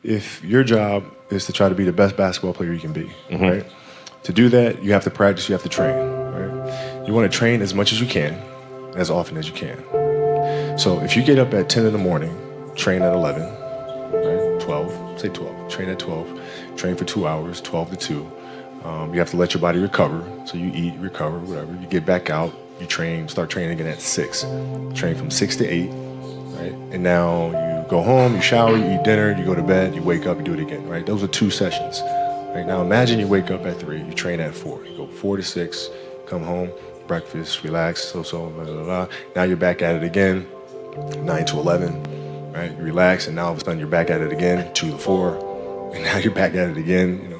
if your job is to try to be the best basketball player you can be, right? To do that, you have to practice, you have to train, right? You want to train as much as you can, as often as you can. So if you get up at 10 in the morning, train at 11, right? 12, say 12, train at 12, train for 2 hours, 12 to 2. You have to let your body recover. So you eat, recover, whatever. You get back out, you train, start training again at 6. Train from 6 to 8, right? And now you go home, you shower, you eat dinner, you go to bed, you wake up, you do it again, right? Those are 2 sessions. Right? Now imagine you wake up at 3, you train at 4. You go 4 to 6, come home, breakfast, relax, blah, blah, blah. Now you're back at it again, 9 to 11, right? You relax, and now all of a sudden you're back at it again, 2 to 4, and now you're back at it again,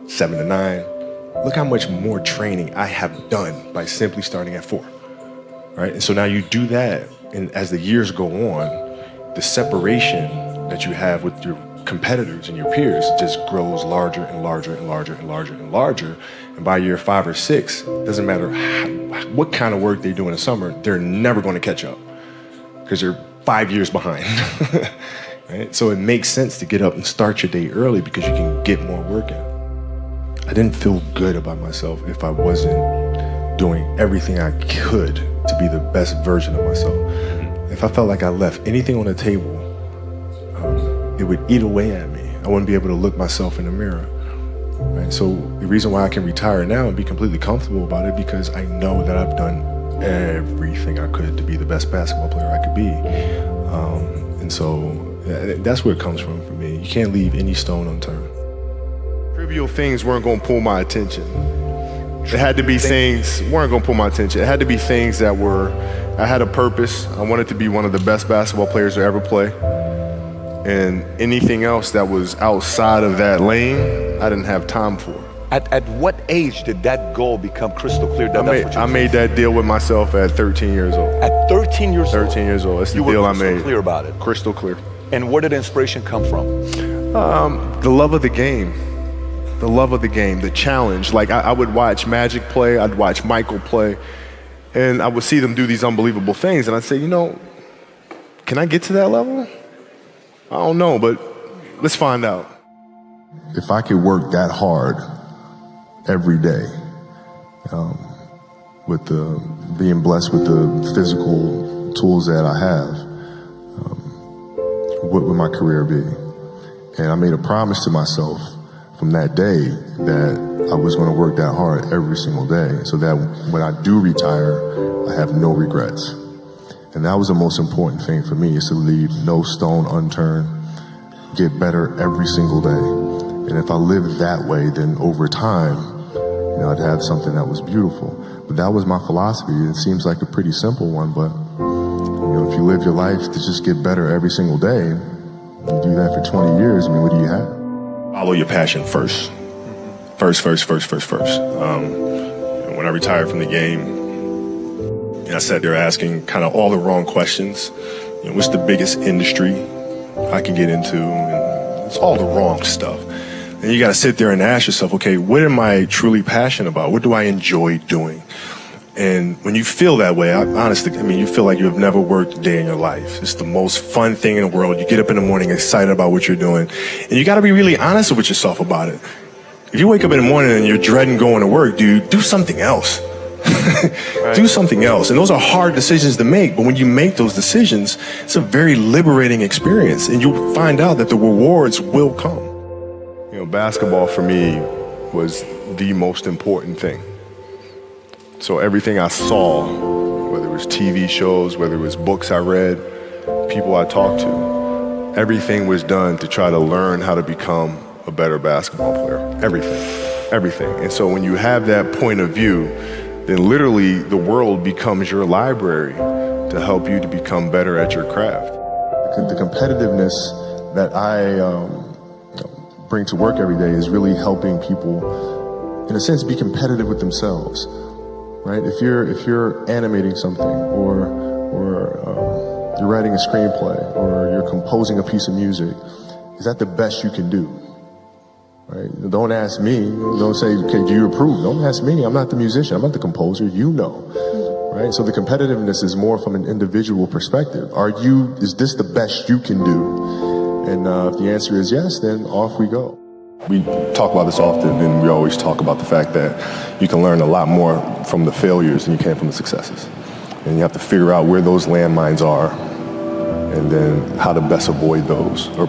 7 to 9. Look how much more training I have done by simply starting at 4, right? And so now you do that, and as the years go on, the separation that you have with your competitors and your peers just grows larger and larger and larger and larger and larger. And by year 5 or 6, doesn't matter what kind of work they do in the summer, they're never going to catch up because they're 5 years behind. Right? So it makes sense to get up and start your day early because you can get more work in. I didn't feel good about myself if I wasn't doing everything I could to be the best version of myself. If I felt like I left anything on the table, it would eat away at me. I wouldn't be able to look myself in the mirror. Right? So the reason why I can retire now and be completely comfortable about it because I know that I've done everything I could to be the best basketball player I could be. And so that's where it comes from for me. You can't leave any stone unturned. Trivial things weren't going to pull my attention. It had to be things weren't going to pull my attention. It had to be things that I had a purpose. I wanted to be one of the best basketball players to ever play. And anything else that was outside of that lane, I didn't have time for. At what age did that goal become crystal clear? I made that deal with myself at 13 years old. At 13 years old? 13 years old. That's the deal I made. You were crystal clear about it? Crystal clear. And where did inspiration come from? The love of the game. The love of the game, the challenge. Like I would watch Magic play, I'd watch Michael play, and I would see them do these unbelievable things, and I'd say, can I get to that level? I don't know, but let's find out. If I could work that hard every day, with being blessed with the physical tools that I have, what would my career be? And I made a promise to myself from that day that I was going to work that hard every single day so that when I do retire, I have no regrets. And that was the most important thing for me, is to leave no stone unturned, get better every single day. And if I lived that way, then over time, I'd have something that was beautiful. But that was my philosophy. It seems like a pretty simple one, but if you live your life to just get better every single day, you do that for 20 years, what do you have? Follow your passion first. First. When I retired from the game, I sat there asking kind of all the wrong questions. What's the biggest industry I can get into? And it's all the wrong stuff. And you got to sit there and ask yourself, okay, what am I truly passionate about? What do I enjoy doing? And when you feel that way, honestly, you feel like you have never worked a day in your life. It's the most fun thing in the world. You get up in the morning excited about what you're doing. And you got to be really honest with yourself about it. If you wake up in the morning and you're dreading going to work, dude, do something else. Do something else. And those are hard decisions to make. But when you make those decisions, it's a very liberating experience. And you'll find out that the rewards will come. Basketball for me was the most important thing. So everything I saw, whether it was TV shows, whether it was books I read, people I talked to, everything was done to try to learn how to become a better basketball player. Everything. And so when you have that point of view, then literally the world becomes your library to help you to become better at your craft. The competitiveness that I bring to work every day is really helping people, in a sense, be competitive with themselves. Right? If you're animating something, or you're writing a screenplay, or you're composing a piece of music, is that the best you can do? Right? Don't ask me. Don't say, okay, do you approve? Don't ask me. I'm not the musician. I'm not the composer. Right? So the competitiveness is more from an individual perspective. Is this the best you can do? And if the answer is yes, then off we go. We talk about this often, and we always talk about the fact that you can learn a lot more from the failures than you can from the successes. And you have to figure out where those landmines are, and then how to best avoid those, or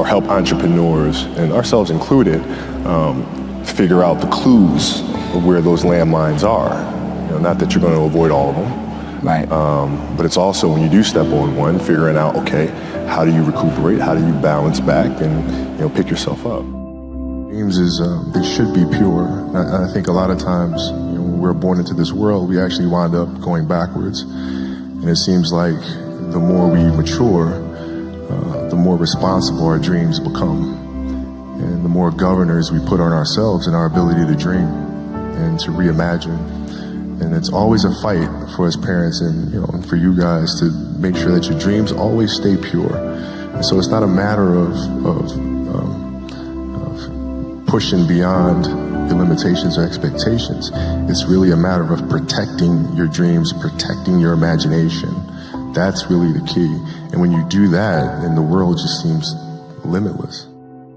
help entrepreneurs, and ourselves included, figure out the clues of where those landmines are. You know, not that you're going to avoid all of them, Right. but it's also when you do step on one, figuring out, okay, how do you recuperate? How do you balance back and pick yourself up? Dreams they should be pure. I think a lot of times when we're born into this world, we actually wind up going backwards. And it seems like the more we mature, the more responsible our dreams become. And the more governors we put on ourselves and our ability to dream and to reimagine. And it's always a fight for us parents and for you guys to make sure that your dreams always stay pure. And so it's not a matter of pushing beyond your limitations or expectations. It's really a matter of protecting your dreams, protecting your imagination. That's really the key. And when you do that, then the world just seems limitless.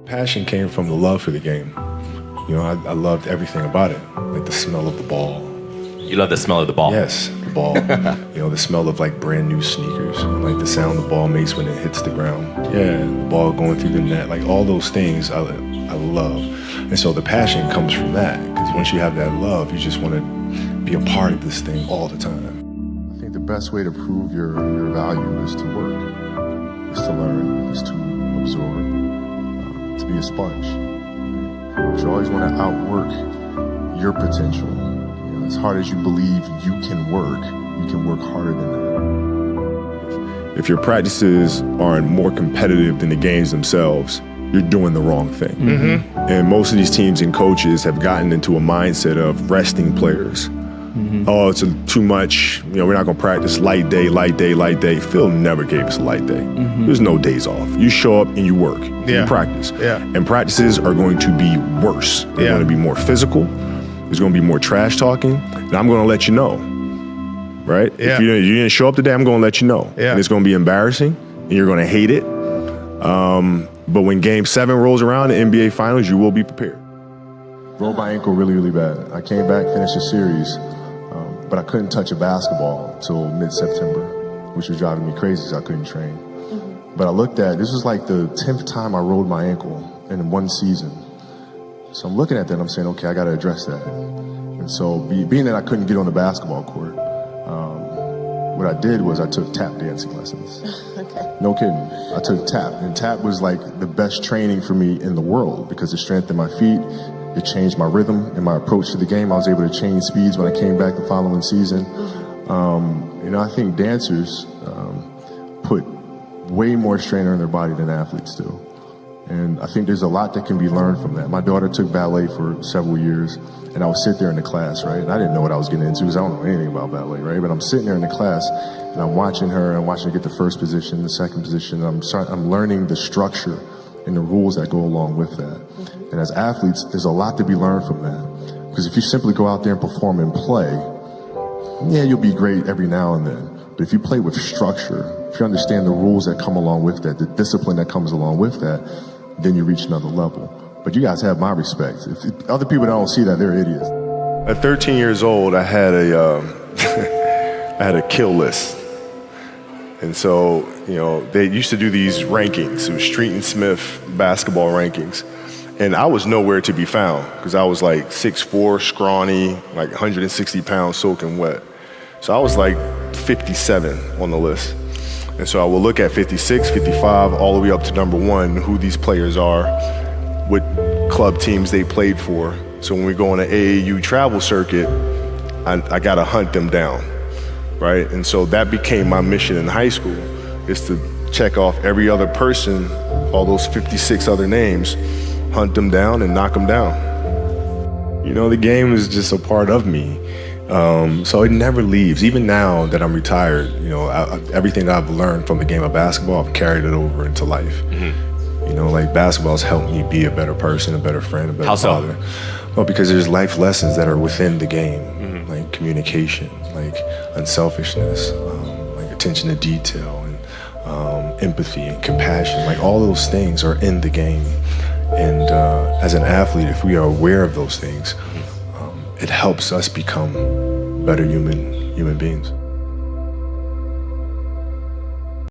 Passion came from the love for the game. I loved everything about it, like the smell of the ball. You love the smell of the ball? Yes, the ball. The smell of like brand new sneakers, like the sound the ball makes when it hits the ground. Yeah, the ball going through the net, like all those things I love. And so the passion comes from that, because once you have that love, you just want to be a part of this thing all the time. I think the best way to prove your value is to work, is to learn, is to absorb, to be a sponge. But you always want to outwork your potential. As hard as you believe you can work harder than that. If your practices aren't more competitive than the games themselves, you're doing the wrong thing. Mm-hmm. And most of these teams and coaches have gotten into a mindset of resting players. Mm-hmm. Oh, it's too much. We're not going to practice light day. Phil never gave us a light day. Mm-hmm. There's no days off. You show up and you work. You practice. Yeah. And practices are going to be worse. They're going to be more physical. There's going to be more trash talking, and I'm going to let you know, right? Yeah. If you didn't show up today, I'm going to let you know. Yeah. And it's going to be embarrassing, and you're going to hate it. But when Game 7 rolls around, the NBA Finals, you will be prepared. Rolled my ankle really, really bad. I came back, finished the series, but I couldn't touch a basketball until mid-September, which was driving me crazy because I couldn't train. Mm-hmm. But I looked at, this was like the 10th time I rolled my ankle in one season. So I'm looking at that and I'm saying, okay, I got to address that. And so being that I couldn't get on the basketball court, what I did was I took tap dancing lessons. Okay. No kidding. I took tap. And tap was like the best training for me in the world because it strengthened my feet. It changed my rhythm and my approach to the game. I was able to change speeds when I came back the following season. I think dancers put way more strain on their body than athletes do. And I think there's a lot that can be learned from that. My daughter took ballet for several years, and I would sit there in the class, right? And I didn't know what I was getting into because I don't know anything about ballet, right? But I'm sitting there in the class, and I'm watching her get the first position, the second position. I'm learning the structure and the rules that go along with that. Mm-hmm. And as athletes, there's a lot to be learned from that. Because if you simply go out there and perform and play, yeah, you'll be great every now and then. But if you play with structure, if you understand the rules that come along with that, the discipline that comes along with that, then you reach another level. But you guys have my respect. If other people don't see that, they're idiots. At 13 years old, I had a kill list. And so, they used to do these rankings. It was Street and Smith basketball rankings. And I was nowhere to be found because I was like 6'4", scrawny, like 160 pounds soaking wet. So I was like 57 on the list. And so I will look at 56, 55, all the way up to number 1, who these players are, what club teams they played for. So when we go on an AAU travel circuit, I got to hunt them down, right? And so that became my mission in high school, is to check off every other person, all those 56 other names, hunt them down and knock them down. The game is just a part of me. So it never leaves. Even now that I'm retired, everything that I've learned from the game of basketball, I've carried it over into life. Mm-hmm. Like basketball's helped me be a better person, a better friend, a better father. Well, because there's life lessons that are within the game, mm-hmm. like communication, like unselfishness, like attention to detail, and empathy and compassion. Like all those things are in the game. And as an athlete, if we are aware of those things, it helps us become better human beings.